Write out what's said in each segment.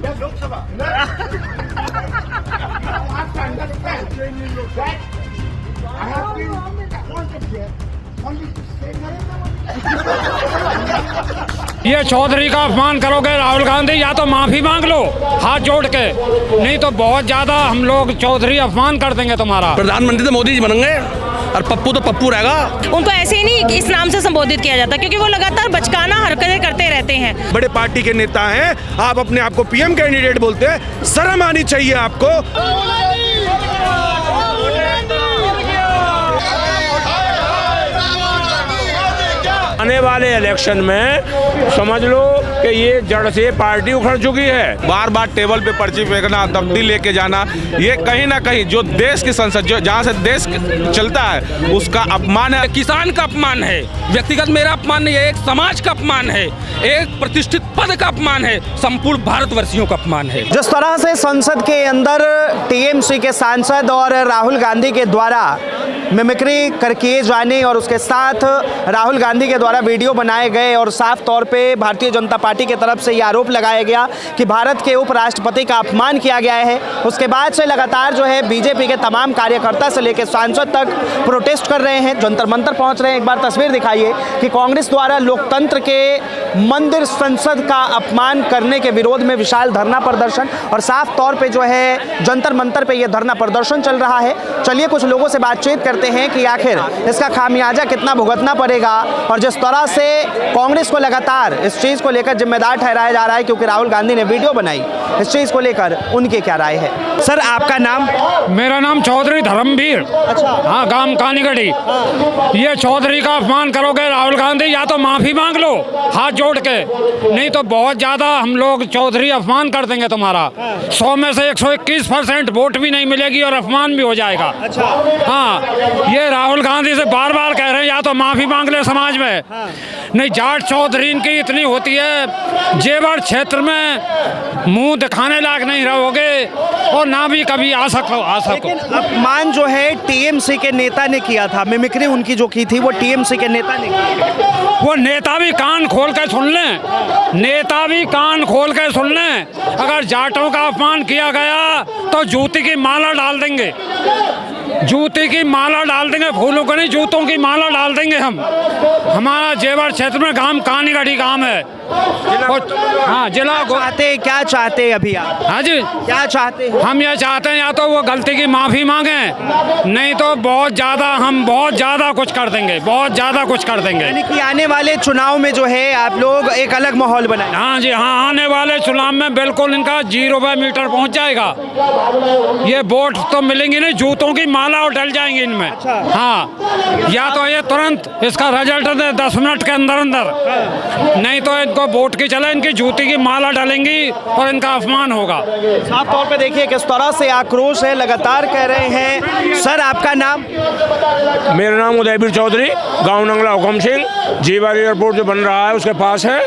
लोकसभा ये चौधरी का अपमान करोगे राहुल गांधी, या तो माफी मांग लो हाथ जोड़ के, नहीं तो बहुत ज्यादा हम लोग चौधरी अपमान कर देंगे तुम्हारा। प्रधानमंत्री तो मोदी जी बनेंगे और पप्पू तो पप्पू रहेगा। उनको ऐसे ही नहीं इस नाम से संबोधित किया जाता, क्योंकि वो लगातार बचकाना हरकतें करते रहते हैं। बड़े पार्टी के नेता हैं, आप अपने आप को पीएम कैंडिडेट बोलते हैं, शर्म आनी चाहिए आपको। आने वाले इलेक्शन में समझ लो कि ये जड़ से पार्टी उखड़ चुकी है। बार बार टेबल पे पर्ची फेंकना, तब्दील लेके जाना, ये कहीं ना कहीं जो देश की संसद जो जहाँ से देश चलता है उसका अपमान है। किसान का अपमान है, व्यक्तिगत मेरा अपमान नहीं है, एक समाज का अपमान है, एक प्रतिष्ठित पद का अपमान है, संपूर्ण भारतवर्षियों का अपमान है। जिस तरह से संसद के अंदर टीएमसी के सांसद और राहुल गांधी के द्वारा मिमिक्री कर किए जाने और उसके साथ राहुल गांधी के द्वारा वीडियो बनाए गए और साफ तौर पे भारतीय जनता पार्टी की तरफ से ये आरोप लगाया गया कि भारत के उपराष्ट्रपति का अपमान किया गया है, उसके बाद से लगातार जो है बीजेपी के तमाम कार्यकर्ता से लेकर सांसद तक प्रोटेस्ट कर रहे हैं, जंतर मंतर पहुंच रहे हैं। एक बार तस्वीर दिखाइए कि कांग्रेस द्वारा लोकतंत्र के मंदिर संसद का अपमान करने के विरोध में विशाल धरना प्रदर्शन और साफ तौर पे जो है जंतर मंतर पे ये धरना प्रदर्शन चल रहा है। चलिए कुछ लोगों से बातचीत करते हैं कि आखिर इसका खामियाजा कितना भुगतना पड़ेगा और जिस तरह से कांग्रेस को लगातार इस चीज को लेकर जिम्मेदार ठहराया जा रहा है क्योंकि राहुल गांधी ने वीडियो बनाई, इस चीज को लेकर उनकी क्या राय है। सर आपका नाम? मेरा नाम चौधरी धर्मवीर। अच्छा। हाँ, गांव कानीगढ़ी। ये चौधरी का अपमान करोगे राहुल गांधी, या तो माफी मांग लो हाथ जोड़ के, नहीं तो बहुत ज्यादा हम लोग चौधरी अपमान कर देंगे तुम्हारा। 100 में से 121% वोट भी नहीं मिलेगी और अपमान भी हो जाएगा। अच्छा। हाँ, ये राहुल गांधी से बार बार कह रहे हैं या तो माफी मांग ले समाज में। नहीं, जाट चौधरी इनकी इतनी होती है, जेवर क्षेत्र में मुंह दिखाने लायक नहीं रहोगे और ना भी कभी आ सको। लेकिन अपमान जो है टीएमसी के नेता ने किया था, मिमिक्री उनकी जो की थी वो टीएमसी के नेता ने की। वो नेता भी कान खोल के सुन लें, नेता भी कान खोल के सुन लें। अगर जाटों का अपमान किया गया तो जूती की माला डाल देंगे, जूती की माला डाल देंगे, फूलों को नहीं जूतों की माला डाल देंगे हम। हमारा जेवर क्षेत्र में गांव कानीगढ़ी गांव है। हाँ, जिला क्या चाहते अभी आप? हाँ जी, क्या चाहते हैं? हम ये चाहते हैं या तो वो गलती की माफी मांगे, नहीं तो बहुत ज्यादा कुछ कर देंगे, बहुत ज्यादा कुछ कर देंगे। यानी कि आने वाले चुनाव में जो है आप लोग एक अलग माहौल बनाए। हाँ जी, हाँ, आने वाले चुनाव में बिल्कुल इनका 0 पे मीटर पहुंच जाएगा। ये वोट तो मिलेंगे नहीं, जूतों की माला और डल जाएंगे इनमें। हाँ, या तो ये तुरंत इसका रिजल्ट दे 10 मिनट के अंदर अंदर, नहीं तो इनको वोट की चले इनकी जूती की माला डालेंगी और इनका अपमान होगा। साफ तौर पे देखिए किस तरह से आक्रोश है, लगातार कह रहे हैं। सर आपका नाम? मेरा नाम उदयवीर चौधरी, गांव नंगला हुकम सिंह, जीवा एयरपोर्ट जो बन रहा है उसके पास है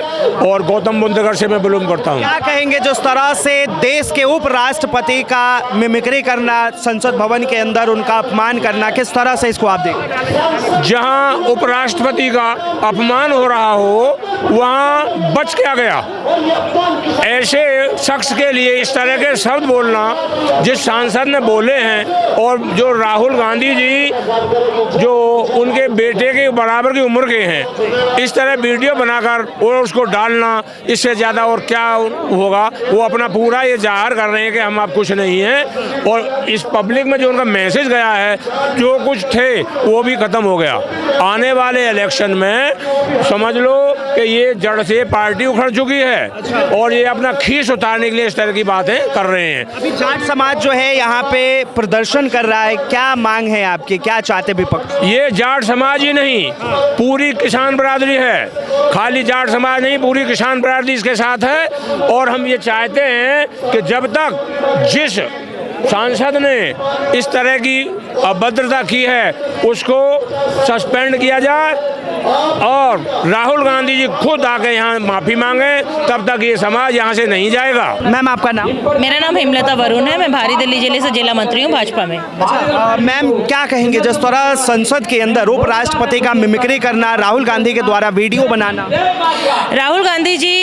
और गौतम बुद्ध नगर से मैं बिलोंग करता हूँ। क्या कहेंगे जिस तरह से देश के उपराष्ट्रपति का मिमिक्री करना, संसद भवन के अंदर उनका अपमान करना, किस तरह से इसको आप देखें? जहाँ उपराष्ट्रपति का अपमान हो रहा हो वहाँ बच क्या गया। ऐसे शख्स के लिए इस तरह के शब्द बोलना जिस सांसद ने बोले हैं, और जो राहुल गांधी जी जो उनके बेटे के बराबर की उम्र के हैं, इस तरह वीडियो बनाकर और उसको डालना, इससे ज़्यादा और क्या होगा। वो अपना पूरा ये जाहिर कर रहे हैं कि हम आप कुछ नहीं हैं, और इस पब्लिक में जो उनका मैसेज गया है, जो कुछ थे वो भी ख़त्म हो गया। आने वाले इलेक्शन में समझ लो कि ये जड़ से पार्टी उखड़ चुकी है और ये अपना खीस उतारने के लिए इस तरह की बातें कर रहे हैं। अभी जाट समाज जो है यहाँ पे प्रदर्शन कर रहा है, क्या मांग है आपकी, क्या चाहते विपक्ष? ये जाट समाज ही नहीं, पूरी किसान बरादरी है। खाली जाट समाज नहीं, पूरी किसान बरादरी इसके साथ है। और हम ये चाहते हैं कि जब तक जिस सांसद ने इस तरह की अभद्रता की है उसको सस्पेंड किया जाए और और राहुल गांधी जी खुद आके यहाँ माफ़ी मांगे, तब तक ये समाज यहाँ से नहीं जाएगा। मैम आपका नाम? मेरा नाम हेमलता वरुण है, मैं भारी दिल्ली जिले से जिला मंत्री हूँ भाजपा में। मैम क्या कहेंगे जिस तरह संसद के अंदर उपराष्ट्रपति का मिमिक्री करना, राहुल गांधी के द्वारा वीडियो बनाना? राहुल गांधी जी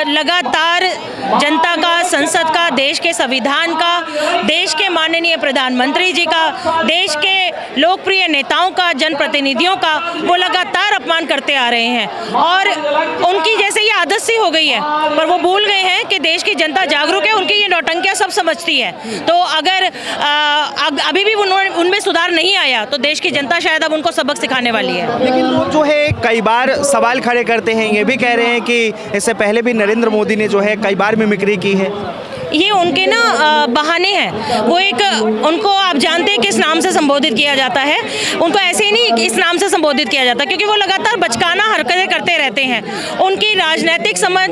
लगातार जनता का, संसद का, देश के संविधान का, देश के माननीय प्रधानमंत्री जी का, देश के लोकप्रिय नेताओं का, जनप्रतिनिधियों का वो लगातार अपमान करते आ रहे हैं और उनकी जैसे ये आदत सी हो गई है, पर वो भूल गए हैं कि देश की जनता जागरूक है, उनकी ये नौटंकियां सब समझती है। तो अगर अभी भी उनमें सुधार नहीं आया तो देश की जनता शायद अब उनको सबक सिखाने वाली है। लेकिन वो जो है कई बार सवाल खड़े करते हैं, ये भी कह रहे हैं कि इससे पहले भी नरेंद्र मोदी ने जो है कई बार मिमिक्री की है। ये उनके ना बहाने हैं। वो एक, उनको आप जानते हैं किस नाम से संबोधित किया जाता है, उनको ऐसे ही नहीं इस नाम से संबोधित किया जाता क्योंकि वो लगातार बचकाना हरकतें करते रहते हैं। उनकी राजनीतिक समझ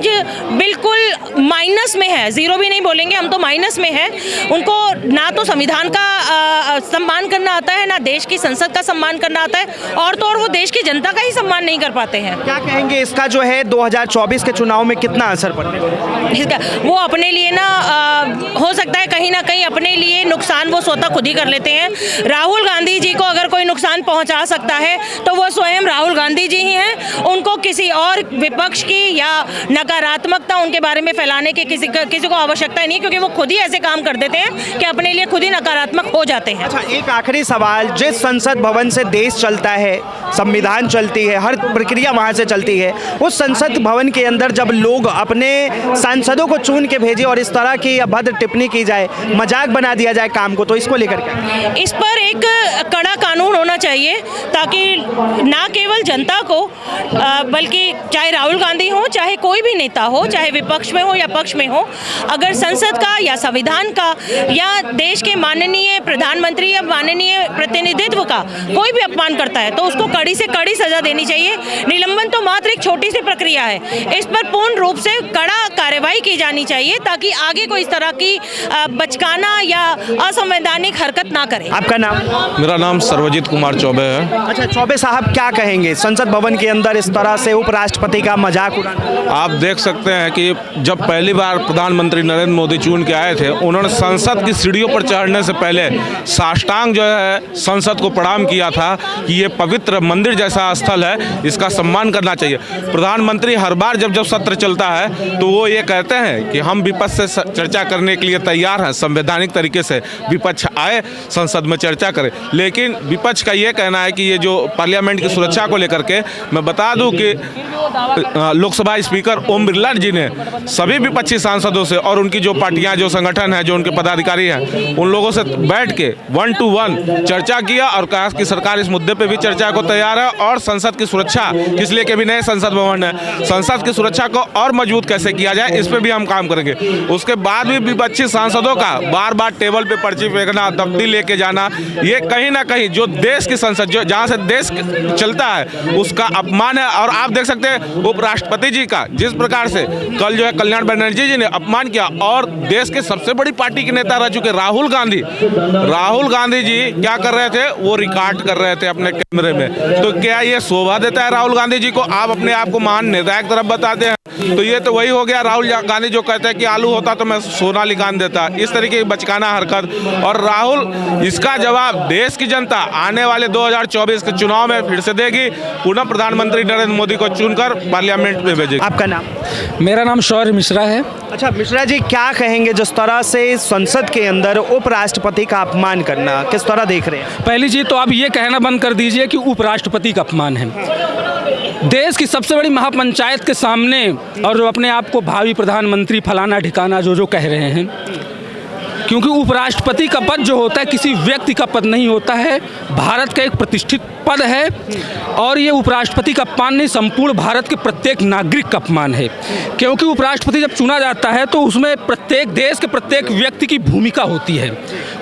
बिल्कुल माइनस में है, जीरो भी नहीं बोलेंगे हम तो, माइनस में है। उनको ना तो संविधान का सम्मान करना आता है, ना देश की संसद का सम्मान करना आता है, और तो और वो देश की जनता का ही सम्मान नहीं कर पाते हैं। क्या कहेंगे इसका जो है 2024 के चुनाव में कितना असर पड़ने वाला है? इसका वो अपने लिए ना हो सकता है कहीं ना कहीं अपने लिए नुकसान वो स्वतः खुद ही कर लेते हैं। राहुल गांधी जी को अगर कोई नुकसान पहुंचा सकता है तो वो स्वयं राहुल गांधी जी ही हैं। उनको किसी और विपक्ष की या नकारात्मकता उनके बारे में फैलाने की किसी को आवश्यकता नहीं है, क्योंकि वो खुद ही ऐसे काम कर देते हैं कि अपने लिए खुद ही नकारात्मक हो जाते हैं। अच्छा, एक आखिरी सवाल, जिस संसद भवन से देश चलता है, संविधान चलती है, हर प्रक्रिया वहाँ से चलती है, उस संसद भवन के अंदर जब लोग अपने सांसदों को चुन के भेजे और इस तरह की अभद्र टिप्पणी की जाए, मजाक बना दिया जाए काम को, तो इसको लेकर क्या? इस पर एक कड़ा कानून होना चाहिए ताकि ना केवल जनता को बल्कि चाहे राहुल गांधी हो, चाहे कोई भी नेता हो, चाहे विपक्ष में हो या पक्ष में हो, अगर संसद का या संविधान का या देश के माननीय प्रधानमंत्री या माननीय प्रतिनिधित्व का कोई भी अपमान करता है तो उसको कड़ी से कड़ी सजा देनी चाहिए। निलंबन तो मात्र एक छोटी सी प्रक्रिया है, इस पर पूर्ण रूप से कड़ा कार्रवाई की जानी चाहिए ताकि आगे कोई इस तरह की बचकाना या असंवैधानिक हरकत ना करे। आपका नाम? मेरा नाम सर्वजीत कुमार चौबे है। अच्छा, चौबे साहब क्या कहेंगे संसद भवन के अंदर इस तरह से उपराष्ट्रपति का मजाक उड़ाना? आप देख सकते हैं कि जब पहली बार प्रधानमंत्री नरेंद्र मोदी चुन के आए थे, उन्होंने संसद की सीढ़ियों पर चढ़ने से पहले साष्टांग जो है संसद को प्रणाम किया था कि ये पवित्र मंदिर जैसा स्थल है, इसका सम्मान करना चाहिए। प्रधानमंत्री हर बार जब सत्र चलता है तो वो ये कहते हैं कि हम विपक्ष से चर्चा करने के लिए तैयार हैं, संवैधानिक तरीके से विपक्ष आए संसद में चर्चा करे। लेकिन विपक्ष का ये कहना है कि ये जो पार्लियामेंट की सुरक्षा को लेकर के, मैं बता दूं कि लोकसभा स्पीकर ओम बिरला जी ने सभी विपक्षी सांसदों से और उनकी जो पार्टियां, जो संगठन है, जो उनके पदाधिकारी हैं, उन लोगों से बैठ के 1 to 1 चर्चा किया और कहा कि सरकार इस मुद्दे पे भी चर्चा को तैयार है और संसद की सुरक्षा, इसलिए कि भी नए संसद भवन है, संसद की सुरक्षा को और मजबूत कैसे किया जाए, इस पे भी हम काम करेंगे। उसके बाद भी विपक्षी सांसदों का बार बार टेबल पे पर्ची फेंकना, तब्दील लेके जाना, ये कहीं ना कहीं जो देश की संसद, जो जहाँ से देश चलता है, उसका अपमान है। और आप देख सकते हैं उपराष्ट्रपति जी का जिस प्रकार से कल जो है कल्याण बनर्जी जी ने अपमान किया, और देश के सबसे बड़ी पार्टी के नेता रह चुके राहुल गांधी जी क्या कर रहे थे, वो रिकॉर्ड कर रहे थे अपने कैमरे में। तो क्या ये शोभा देता है राहुल गांधी जी को? आप अपने आप को महान नेता की तरफ बताते हैं, तो ये तो वही हो गया राहुल गांधी जो कहते हैं कि आलू होता तो मैं सोना निकाल देता, इस तरीके की बचकाना हरकत। और राहुल, इसका जवाब देश की जनता आने वाले 2024 के चुनाव में फिर से देगी, पुनः प्रधानमंत्री नरेंद्र मोदी को चुनकर पार्लियामेंट में भेजेगी। आपका नाम? मेरा नाम शौर्य मिश्रा है। अच्छा मिश्रा जी, क्या कहेंगे जिस तरह से संसद के अंदर उपराष्ट्रपति का अपमान करना, किस तरह देख रहे हैं? पहली चीज़ तो आप ये कहना बंद कर दीजिए कि उपराष्ट्रपति का अपमान है। देश की सबसे बड़ी महापंचायत के सामने और अपने आप को भावी प्रधानमंत्री फलाना ठिकाना जो कह रहे हैं, क्योंकि उपराष्ट्रपति का पद जो होता है किसी व्यक्ति का पद नहीं होता है, भारत का एक प्रतिष्ठित पद है। और ये उपराष्ट्रपति का अपमान नहीं, संपूर्ण भारत के प्रत्येक नागरिक का अपमान है। क्योंकि उपराष्ट्रपति जब चुना जाता है तो उसमें प्रत्येक देश के प्रत्येक व्यक्ति की भूमिका होती है।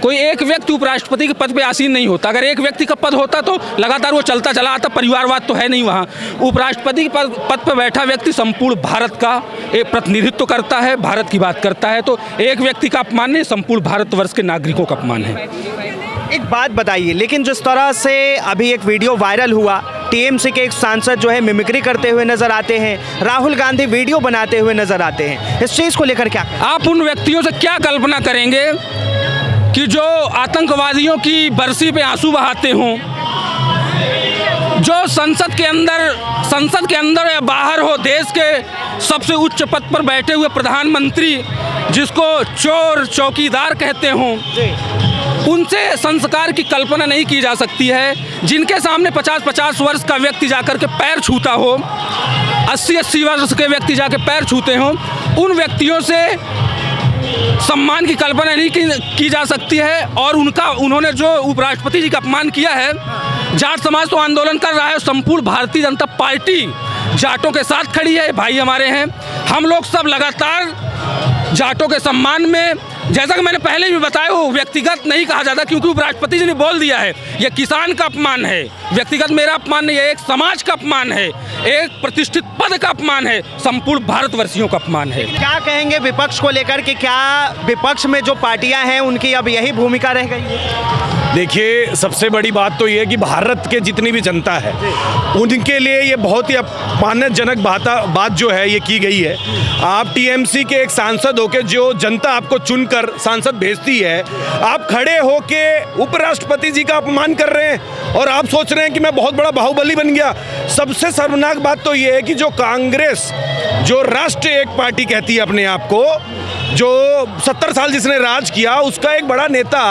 कोई एक व्यक्ति उपराष्ट्रपति के पद पे आसीन नहीं होता। अगर एक व्यक्ति का पद होता तो लगातार वो चलता चला आता, परिवारवाद तो है नहीं वहाँ। उपराष्ट्रपति के पद पर बैठा व्यक्ति संपूर्ण भारत का एक प्रतिनिधित्व करता है, भारत की बात करता है। तो एक व्यक्ति का अपमान नहीं, संपूर्ण भारतवर्ष के नागरिकों का अपमान है। एक बात बताइए, लेकिन जिस तरह से अभी एक वीडियो वायरल हुआ टीएमसी के एक सांसद जो है मिमिक्री करते हुए नजर आते हैं, राहुल गांधी वीडियो बनाते हुए नजर आते हैं। इस चीज़ को लेकर क्या आप उन व्यक्तियों से क्या कल्पना करेंगे कि जो आतंकवादियों की बरसी पे आंसू बहाते हों, जो संसद के अंदर या बाहर हो, देश के सबसे उच्च पद पर बैठे हुए प्रधानमंत्री जिसको चोर चौकीदार कहते हों, उनसे संस्कार की कल्पना नहीं की जा सकती है। जिनके सामने 50-50 वर्ष का व्यक्ति जाकर के पैर छूता हो, 80-80 वर्ष के व्यक्ति जाके पैर छूते हों, उन व्यक्तियों से सम्मान की कल्पना नहीं की जा सकती है। और उन्होंने जो उपराष्ट्रपति जी का अपमान किया है, जाट समाज तो आंदोलन कर रहा है, संपूर्ण भारतीय जनता पार्टी जाटों के साथ खड़ी है, भाई हमारे हैं। हम लोग सब लगातार जाटों के सम्मान में, जैसा कि मैंने पहले भी बताया, वो व्यक्तिगत नहीं कहा जाता, क्योंकि उपराष्ट्रपति जी ने बोल दिया है ये किसान का अपमान है, व्यक्तिगत मेरा अपमान नहीं है, एक समाज का अपमान है, एक प्रतिष्ठित पद का अपमान है, संपूर्ण भारतवर्षियों का अपमान है। क्या कहेंगे विपक्ष को लेकर कि क्या विपक्ष में जो पार्टियां हैं उनकी अब यही भूमिका रह गई है? देखिए, सबसे बड़ी बात तो ये है कि भारत के जितनी भी जनता है उनके लिए ये बहुत ही अपमानजनक बात जो है ये की गई है। आप टीएमसी के एक सांसद होके, जो जनता आपको चुनकर सांसद भेजती है, आप खड़े होके उपराष्ट्रपति जी का अपमान कर रहे हैं और आप सोच रहे हैं कि मैं बहुत बड़ा बाहुबली बन गया। सबसे शर्मनाक बात तो ये है कि जो कांग्रेस, जो राष्ट्रीय एक पार्टी कहती है अपने आप को, जो 70 साल जिसने राज किया, उसका एक बड़ा नेता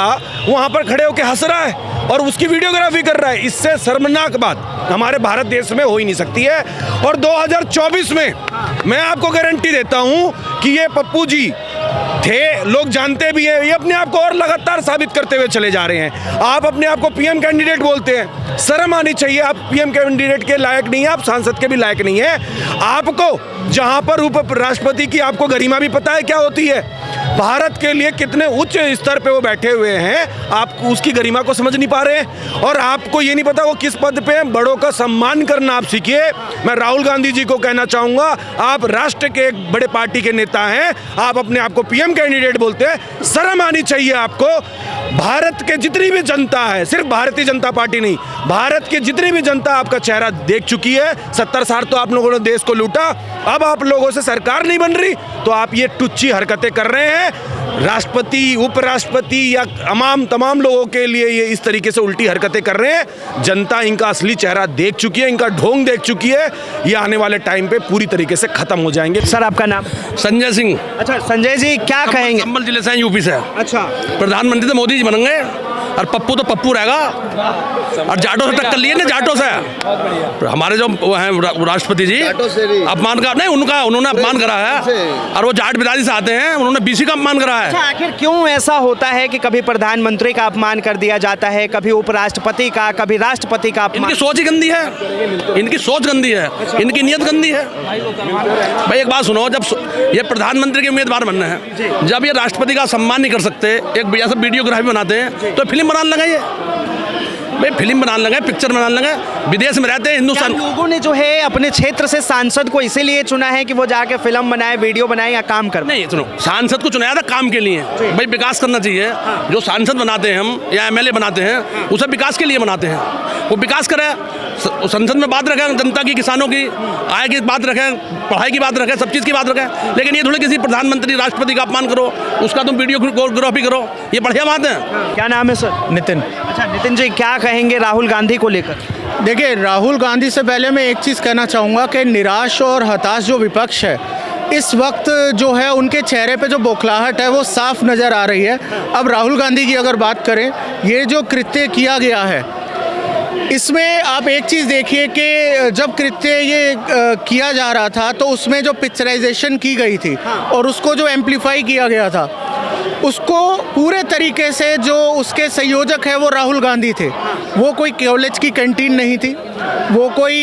वहाँ पर खड़े होकर हंस रहा है और उसकी वीडियोग्राफी कर रहा है। इससे शर्मनाक बात हमारे भारत देश में हो ही नहीं सकती है। और 2024 में मैं आपको गारंटी देता हूँ कि ये पप्पू जी थे, लोग जानते भी हैं, ये अपने आप को और लगातार साबित करते हुए चले जा रहे हैं। आप अपने आप को पीएम कैंडिडेट बोलते हैं, शर्म आनी चाहिए। आप पीएम कैंडिडेट के लायक नहीं है, आप सांसद के भी लायक नहीं है। आपको जहां पर उपराष्ट्रपति की आपको गरिमा भी पता है क्या होती है, भारत के लिए कितने उच्च स्तर पे वो बैठे हुए हैं, आप उसकी गरिमा को समझ नहीं पा रहे हैं। और आपको ये नहीं पता वो किस पद पे हैं। बड़ों का सम्मान करना आप सीखिए। मैं राहुल गांधी जी को कहना चाहूँगा, आप राष्ट्र के एक बड़े पार्टी के नेता हैं, आप अपने आप को पीएम कैंडिडेट बोलते हैं, शर्म आनी चाहिए आपको। भारत के जितनी भी जनता है, सिर्फ भारतीय जनता पार्टी नहीं, भारत की जितनी भी जनता आपका चेहरा देख चुकी है। 70 साल तो आप लोगों ने देश को लूटा, अब आप लोगों से सरकार नहीं बन रही तो आप ये टुच्ची हरकतें कर रहे हैं। राष्ट्रपति, उपराष्ट्रपति या तमाम लोगों के लिए ये इस तरीके से उल्टी हरकतें कर रहे हैं। जनता इनका असली चेहरा देख चुकी है, इनका ढोंग देख चुकी है। ये आने वाले टाइम पे पूरी तरीके से खत्म हो जाएंगे। सर, आपका नाम? संजय सिंह। अच्छा, संजय जी क्या कहेंगे? संभल जिले से, यूपी से। अच्छा, प्रधानमंत्री तो मोदी जी बनेंगे और पप्पू तो पप्पू रहेगा। और जाटों से टक्कर लिए ना, जाटों से। हमारे जो हैं राष्ट्रपति जी, अपमान का नहीं, उन्होंने अपमान करा है और वो जाट बिरादरी से आते हैं, उन्होंने बीसी का अपमान करा है। अच्छा, आखिर क्यों ऐसा होता है कि कभी प्रधानमंत्री का अपमान कर दिया जाता है, कभी उपराष्ट्रपति का, कभी राष्ट्रपति का अपमान? इनकी सोच ही गंदी है, इनकी सोच गंदी है, इनकी नीयत गंदी है। भाई एक बात सुनो, जब ये प्रधानमंत्री के उम्मीदवार बनने हैं, जब ये राष्ट्रपति का सम्मान नहीं कर सकते, एक ऐसा वीडियोग्राफी बनाते हैं, तो फिल्म बनाने लगे। भाई फिल्म बनाने लगे, पिक्चर बनाने लगे, विदेश में रहते हैं हिंदुस्तान। लोगों ने जो है अपने क्षेत्र से सांसद को इसीलिए चुना है कि वो जाके फिल्म बनाए, वीडियो बनाए या काम करे? नहीं, सुनो, सांसद को चुनाया था काम के लिए। भाई विकास करना चाहिए। जो सांसद बनाते हैं हम या एमएलए बनाते हैं, उसे विकास के लिए बनाते हैं। वो विकास करे, संसद में बात रखें, जनता की, किसानों की, आय की बात रखें, पढ़ाई की बात रखें, सब चीज़ की बात रखें। लेकिन ये थोड़ी किसी प्रधानमंत्री, राष्ट्रपति का अपमान करो, उसका तुम वीडियोग्राफी करो, ये बढ़िया बात है। क्या नाम है सर? नितिन। अच्छा, नितिन जी क्या कहेंगे राहुल गांधी को लेकर? देखिए, राहुल गांधी से पहले मैं एक चीज़ कहना चाहूँगा कि निराश और हताश जो विपक्ष है, इस वक्त जो है उनके चेहरे पे जो बौखलाहट है वो साफ नज़र आ रही है। अब राहुल गांधी की अगर बात करें, ये जो कृत्य किया गया है, इसमें आप एक चीज़ देखिए कि जब कृत्य ये किया जा रहा था तो उसमें जो पिक्चराइजेशन की गई थी और उसको जो एम्पलीफाई किया गया था, उसको पूरे तरीके से जो उसके संयोजक है वो राहुल गांधी थे। वो कोई कॉलेज की कैंटीन नहीं थी, वो कोई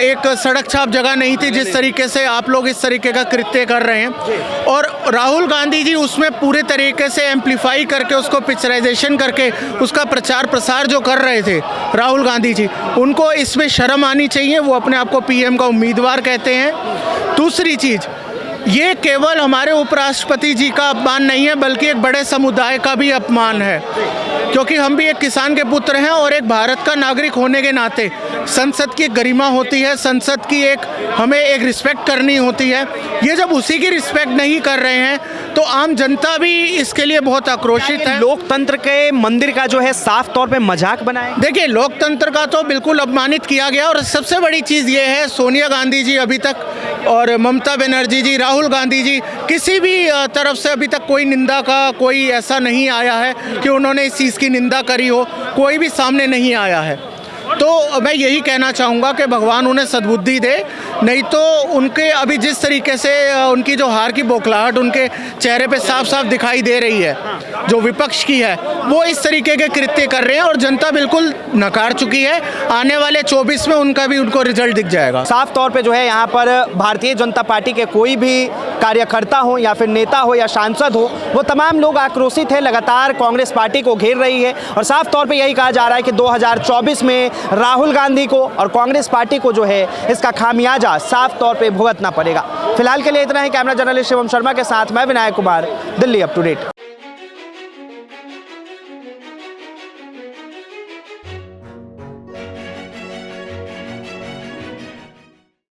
एक सड़क छाप जगह नहीं थी जिस तरीके से आप लोग इस तरीके का कृत्य कर रहे हैं। और राहुल गांधी जी उसमें पूरे तरीके से एम्पलीफाई करके, उसको पिक्चराइजेशन करके, उसका प्रचार प्रसार जो कर रहे थे राहुल गांधी जी, उनको इसमें शर्म आनी चाहिए। वो अपने आप को पीएम का उम्मीदवार कहते हैं। दूसरी चीज़, ये केवल हमारे उपराष्ट्रपति जी का अपमान नहीं है, बल्कि एक बड़े समुदाय का भी अपमान है, क्योंकि हम भी एक किसान के पुत्र हैं और एक भारत का नागरिक होने के नाते संसद की गरिमा होती है, संसद की हमें एक रिस्पेक्ट करनी होती है। ये जब उसी की रिस्पेक्ट नहीं कर रहे हैं तो आम जनता भी इसके लिए बहुत आक्रोशित है। लोकतंत्र के मंदिर का जो है साफ तौर पे मजाक बनाए। देखिए, लोकतंत्र का तो बिल्कुल अपमानित किया गया और सबसे बड़ी चीज़ ये है, सोनिया गांधी जी अभी तक और ममता बनर्जी जी, राहुल गांधी जी, किसी भी तरफ से अभी तक कोई निंदा का कोई ऐसा नहीं आया है कि उन्होंने इस चीज़ की निंदा करी हो, कोई भी सामने नहीं आया है। तो मैं यही कहना चाहूँगा कि भगवान उन्हें सद्बुद्धि दे, नहीं तो उनके अभी जिस तरीके से उनकी जो हार की बौखलाहट उनके चेहरे पे साफ साफ दिखाई दे रही है, जो विपक्ष की है, वो इस तरीके के कृत्य कर रहे हैं और जनता बिल्कुल नकार चुकी है। आने वाले 24 में उनको रिजल्ट दिख जाएगा। साफ तौर पे जो है यहाँ पर भारतीय जनता पार्टी के कोई भी कार्यकर्ता हो या फिर नेता हो या सांसद हो, वो तमाम लोग आक्रोशित है, लगातार कांग्रेस पार्टी को घेर रही है और साफ तौर पे यही कहा जा रहा है कि 2024 में राहुल गांधी को और कांग्रेस पार्टी को जो है इसका खामियाजा साफ तौर पे भुगतना पड़ेगा। फिलहाल के लिए इतना ही। कैमरा जर्नलिस्ट शिवम शर्मा के साथ मैं Vinayak Kumar, Delhi up to date.